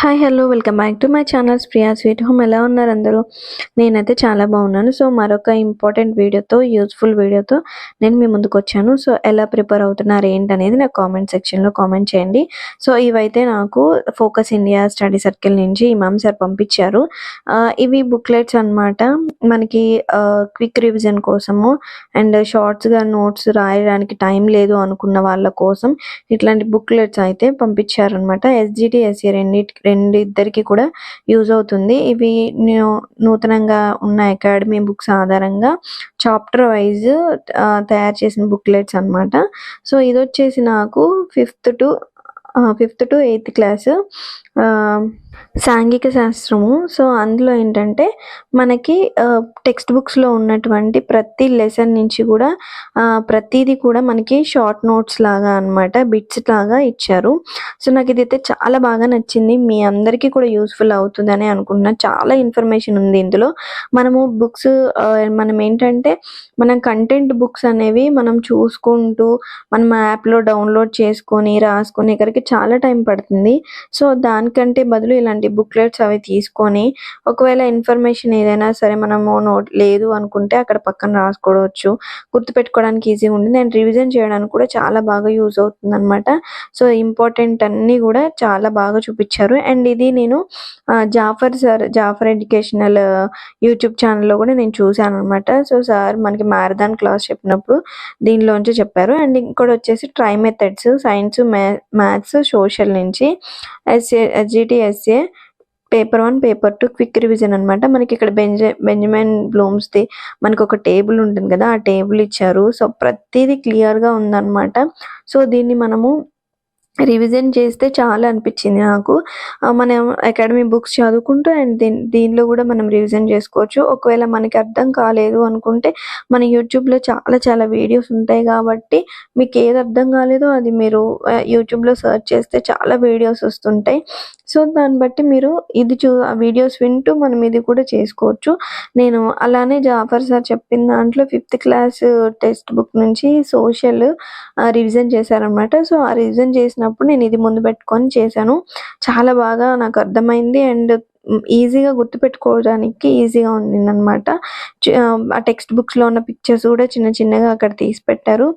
Hi hello welcome back to my channel Priya sweet home. ఎలా ఉన్నారు అందరూ? నేనైతే చాలా బాగున్నాను. సో మరొక ఇంపార్టెంట్ వీడియోతో, యూస్ఫుల్ వీడియోతో నేను మీ ముందుకు వచ్చాను. సో ఎలా ప్రిపేర్ అవుతున్నారు ఏంటనేది నాకు కామెంట్ సెక్షన్లో కామెంట్ చేయండి. సో ఇవైతే నాకు ఫోకస్ ఇండియా స్టడీ సర్కిల్ నుంచి ఇమామ్ సార్ పంపించారు. ఇవి బుక్లెట్స్ అన్నమాట. మనకి క్విక్ రివిజన్ కోసము అండ్ షార్ట్స్గా నోట్స్ రాయడానికి టైం లేదు అనుకున్న వాళ్ళ కోసం ఇట్లాంటి బుక్లెట్స్ అయితే పంపించారనమాట. ఎస్జిటి ఎస్ఏ రెండిద్దరికి కూడా యూజ్ అవుతుంది. ఇవి నూతనంగా ఉన్న అకాడమీ బుక్స్ ఆధారంగా చాప్టర్ వైజ్ తయారు చేసిన బుక్లెట్స్ అన్నమాట. సో ఇది వచ్చేసి నాకు ఫిఫ్త్ టు 8th క్లాస్ సాంఘిక శాస్త్రము. సో అందులో ఏంటంటే మనకి టెక్స్ట్ బుక్స్లో ఉన్నటువంటి ప్రతి లెసన్ నుంచి కూడా ప్రతిదీ కూడా మనకి షార్ట్ నోట్స్ లాగా అన్నమాట, బిట్స్ లాగా ఇచ్చారు. సో నాకు ఇదైతే చాలా బాగా నచ్చింది. మీ అందరికీ కూడా యూస్ఫుల్ అవుతుందని అనుకుంటున్నా. చాలా ఇన్ఫర్మేషన్ ఉంది ఇందులో. మనము బుక్స్ మనం ఏంటంటే మనం కంటెంట్ బుక్స్ అనేవి మనం చూసుకుంటూ మనం యాప్లో డౌన్లోడ్ చేసుకొని రాసుకునే కరికి చాలా టైం పడుతుంది. సో దానికంటే బదులు ఇలాంటి బుక్లెట్స్ అవి తీసుకొని ఒకవేళ ఇన్ఫర్మేషన్ ఏదైనా సరే మనము నోట్ లేదు అనుకుంటే అక్కడ పక్కన రాసుకోవచ్చు. గుర్తుపెట్టుకోవడానికి ఈజీగా ఉంటుంది అండ్ రివిజన్ చేయడానికి కూడా చాలా బాగా యూజ్ అవుతుంది అనమాట. సో ఇంపార్టెంట్ అన్నీ కూడా చాలా బాగా చూపించారు. అండ్ ఇది నేను జాఫర్ ఎడ్యుకేషనల్ యూట్యూబ్ ఛానల్లో కూడా నేను చూశాను అనమాట. సో సార్ మనకి మ్యారథాన్ క్లాస్ చెప్పినప్పుడు దీనిలోంచి చెప్పారు. అండ్ ఇంకోటి వచ్చేసి tri methods science, maths, social నుంచి SGTSA paper 1, paper 2 quick revision అనమాట. మనకి ఇక్కడ బెంజమిన్ బ్లూమ్స్ది మనకు ఒక టేబుల్ ఉంటుంది కదా, ఆ టేబుల్ ఇచ్చారు. సో ప్రతిదీ క్లియర్గా ఉందన్నమాట. సో దీన్ని మనము రివిజన్ చేస్తే చాలా అనిపించింది నాకు. మనం అకాడమీ బుక్స్ చదువుకుంటూ అండ్ దీనిలో కూడా మనం రివిజన్ చేసుకోవచ్చు. ఒకవేళ మనకి అర్థం కాలేదు అనుకుంటే మన యూట్యూబ్లో చాలా వీడియోస్ ఉంటాయి కాబట్టి మీకు ఏది అర్థం కాలేదో అది మీరు యూట్యూబ్లో సెర్చ్ చేస్తే చాలా వీడియోస్ వస్తుంటాయి. సో దాన్ని బట్టి మీరు ఆ వీడియోస్ వింటూ మనం ఇది కూడా చేసుకోవచ్చు. నేను అలానే జాఫర్ సార్ చెప్పిన దాంట్లో 5th క్లాస్ టెక్స్ట్ బుక్ నుంచి సోషల్ రివిజన్ చేశారనమాట. సో ఆ రివిజన్ చేసినప్పుడు నేను ఇది ముందు పెట్టుకొని చేశాను. చాలా బాగా నాకు అర్థమైంది అండ్ ఈజీగా గుర్తుపెట్టుకోవడానికి ఈజీగా ఉండిందనమాట. ఆ టెక్స్ట్ బుక్స్లో ఉన్న పిక్చర్స్ కూడా చిన్నగా అక్కడ తీసి పెట్టారు.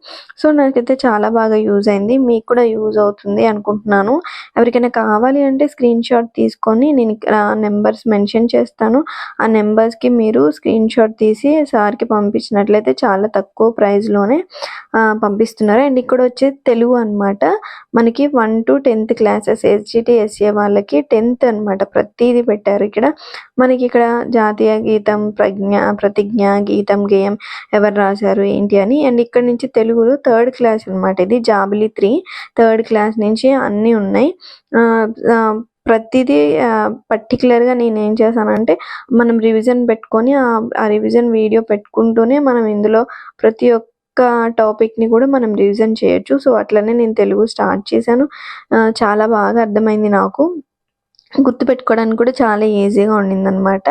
సో నాకైతే చాలా బాగా యూజ్ అయింది. మీకు కూడా యూజ్ అవుతుంది అనుకుంటున్నాను. ఎవరికైనా కావాలి అంటే స్క్రీన్ షాట్ తీసుకొని నేను ఇక్కడ నెంబర్స్ మెన్షన్ చేస్తాను. ఆ నెంబర్స్కి మీరు స్క్రీన్ షాట్ తీసి సార్కి పంపించినట్లయితే చాలా తక్కువ ప్రైస్లోనే పంపిస్తున్నారు. అండ్ ఇక్కడ వచ్చేది తెలుగు అనమాట. మనకి 1 to 10th classes SGT SA వాళ్ళకి 10th అనమాట. ప్రతిదీ పెట్టారు ఇక్కడ. మనకి ఇక్కడ జాతీయ గీతం, ప్రతిజ్ఞ, గీతం, గేయం ఎవరు రాశారు ఏంటి అని. అండ్ ఇక్కడ నుంచి తెలుగులో 3rd క్లాస్ అనమాట. ఇది జాబిలి 3 3rd క్లాస్ నుంచి అన్నీ ఉన్నాయి. ప్రతిదీ పర్టికులర్గా నేను ఏం చేశానంటే మనం రివిజన్ పెట్టుకొని ఆ రివిజన్ వీడియో పెట్టుకుంటూనే మనం ఇందులో ప్రతి ఒక్క టాపిక్ని కూడా మనం రివిజన్ చేయొచ్చు. సో అట్లనే నేను తెలుగు స్టార్ట్ చేశాను. చాలా బాగా అర్థమైంది నాకు. గుర్తుపెట్టుకోవడానికి కూడా చాలా ఈజీగా ఉండిందనమాట.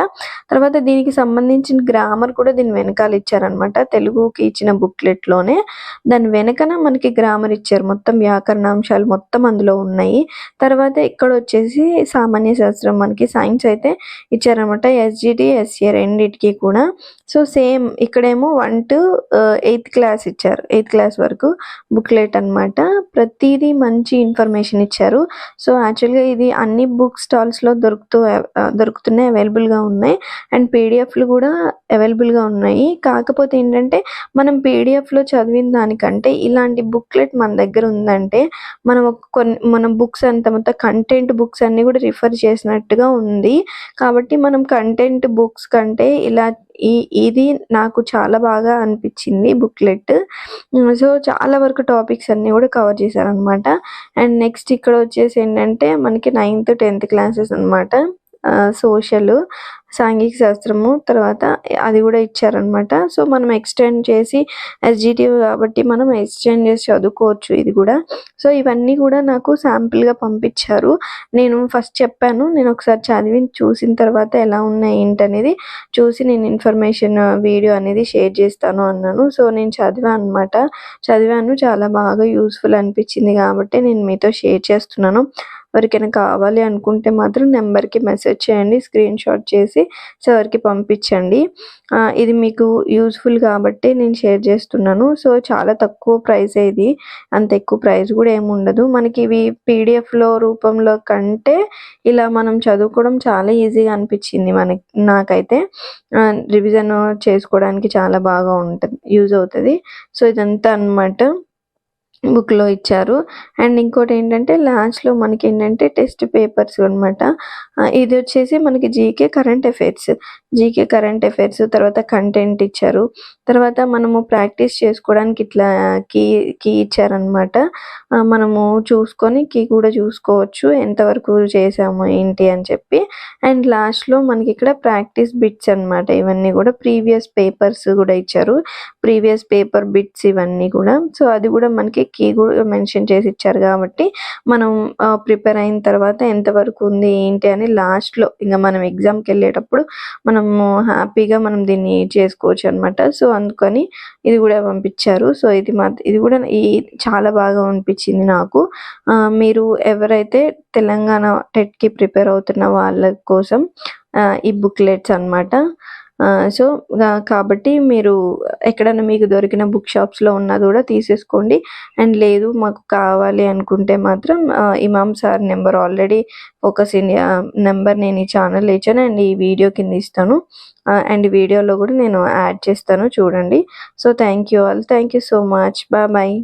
తర్వాత దీనికి సంబంధించిన గ్రామర్ కూడా దీని వెనకాల ఇచ్చారనమాట. తెలుగుకి ఇచ్చిన బుక్లెట్లోనే దాని వెనకన మనకి గ్రామర్ ఇచ్చారు. మొత్తం వ్యాకరణాంశాలు మొత్తం అందులో ఉన్నాయి. తర్వాత ఇక్కడ వచ్చేసి సామాన్య శాస్త్రం, మనకి సైన్స్ అయితే ఇచ్చారనమాట. ఎస్జిటి ఎస్ఏ రెండిటికి కూడా. సో సేమ్ ఇక్కడేమో 1 to 8th క్లాస్ ఇచ్చారు. 8th క్లాస్ వరకు బుక్లెట్ అనమాట. ప్రతిదీ మంచి ఇన్ఫర్మేషన్ ఇచ్చారు. సో యాక్చువల్గా ఇది అన్ని బుక్ స్టాల్స్లో దొరుకుతున్నాయి, అవైలబుల్గా ఉన్నాయి. అండ్ పీడిఎఫ్లు కూడా అవైలబుల్గా ఉన్నాయి. కాకపోతే ఏంటంటే మనం పీడిఎఫ్లో చదివిన దానికంటే ఇలాంటి బుక్లెట్ మన దగ్గర ఉందంటే మనం బుక్స్ మొత్తం కంటెంట్ బుక్స్ అన్నీ కూడా రిఫర్ చేసినట్టుగా ఉంది. కాబట్టి మనం కంటెంట్ బుక్స్ కంటే ఇది నాకు చాలా బాగా అనిపించింది బుక్లెట్. సో చాలా వరకు టాపిక్స్ అన్నీ కూడా కవర్ చేశారనమాట. అండ్ నెక్స్ట్ ఇక్కడ వచ్చేసి ఏంటంటే మనకి 9th 10th క్లాసెస్ అనమాట. సోషల్ సాంఘిక శాస్త్రము తర్వాత అది కూడా ఇచ్చారనమాట. సో మనం ఎక్స్టెండ్ చేసి ఎస్జిటివ్ కాబట్టి మనం ఎక్స్టెండ్ చేసి చదువుకోవచ్చు ఇది కూడా. సో ఇవన్నీ కూడా నాకు శాంపిల్గా పంపించారు. నేను ఫస్ట్ చెప్పాను, నేను ఒకసారి చదివి చూసిన తర్వాత ఎలా ఉన్నాయి ఏంటనేది చూసి నేను ఇన్ఫర్మేషన్ వీడియో అనేది షేర్ చేస్తాను అన్నాను. సో నేను చదివాను, చాలా బాగా యూస్ఫుల్ అనిపించింది కాబట్టి నేను మీతో షేర్ చేస్తున్నాను. ఎవరికైనా కావాలి అనుకుంటే మాత్రం నెంబర్కి మెసేజ్ చేయండి, స్క్రీన్ షాట్ చేసి సార్కి పంపించండి. ఇది మీకు యూస్ఫుల్ కాబట్టి నేను షేర్ చేస్తున్నాను. సో చాలా తక్కువ ప్రైసే ఇది, అంత ఎక్కువ ప్రైస్ కూడా ఏమి ఉండదు. మనకి ఇవి పీడిఎఫ్లో రూపంలో కంటే ఇలా మనం చదువుకోవడం చాలా ఈజీగా అనిపించింది నాకైతే. రివిజన్ చేసుకోవడానికి చాలా బాగా ఉంటుంది, యూజ్ అవుతుంది. సో ఇదంతా అనమాట బుక్లో ఇచ్చారు. అండ్ ఇంకోటి ఏంటంటే లాస్ట్లో మనకి ఏంటంటే టెస్ట్ పేపర్స్ అనమాట. ఇది వచ్చేసి మనకి జీకే కరెంట్ అఫైర్స్ తర్వాత కంటెంట్ ఇచ్చారు. తర్వాత మనము ప్రాక్టీస్ చేసుకోవడానికి ఇట్లా కీ ఇచ్చారనమాట. మనము చూసుకొని కీ కూడా చూసుకోవచ్చు ఎంతవరకు చేసాము ఏంటి అని చెప్పి. అండ్ లాస్ట్లో మనకి ఇక్కడ ప్రాక్టీస్ బిట్స్ అనమాట. ఇవన్నీ కూడా ప్రీవియస్ పేపర్స్ కూడా ఇచ్చారు, ప్రీవియస్ పేపర్ బిట్స్ ఇవన్నీ కూడా. సో అది కూడా మనకి కీ కూడా మెన్షన్ చేసి ఇచ్చారు కాబట్టి మనం ప్రిపేర్ అయిన తర్వాత ఎంతవరకు ఉంది ఏంటి అని లాస్ట్లో ఇంకా మనం ఎగ్జామ్కి వెళ్ళేటప్పుడు మనము హ్యాపీగా మనం దీన్ని చేసుకోవచ్చు అనమాట. సో అందుకని ఇది కూడా పంపించారు. సో ఇది కూడా చాలా బాగా అనిపించింది నాకు. మీరు ఎవరైతే తెలంగాణ టెట్కి ప్రిపేర్ అవుతున్న వాళ్ళ కోసం ఈ బుక్లెట్స్ అనమాట. సో కాబట్టి మీరు ఎక్కడైనా మీకు దొరికిన బుక్ షాప్స్లో ఉన్నది కూడా తీసేసుకోండి. అండ్ లేదు మాకు కావాలి అనుకుంటే మాత్రం Imam sir number already focus India number నేను ఈ ఛానల్లో ఇచ్చాను అండ్ ఈ వీడియో కింద ఇస్తాను. అండ్ వీడియోలో కూడా నేను యాడ్ చేస్తాను చూడండి. So thank you all, thank you so much, bye.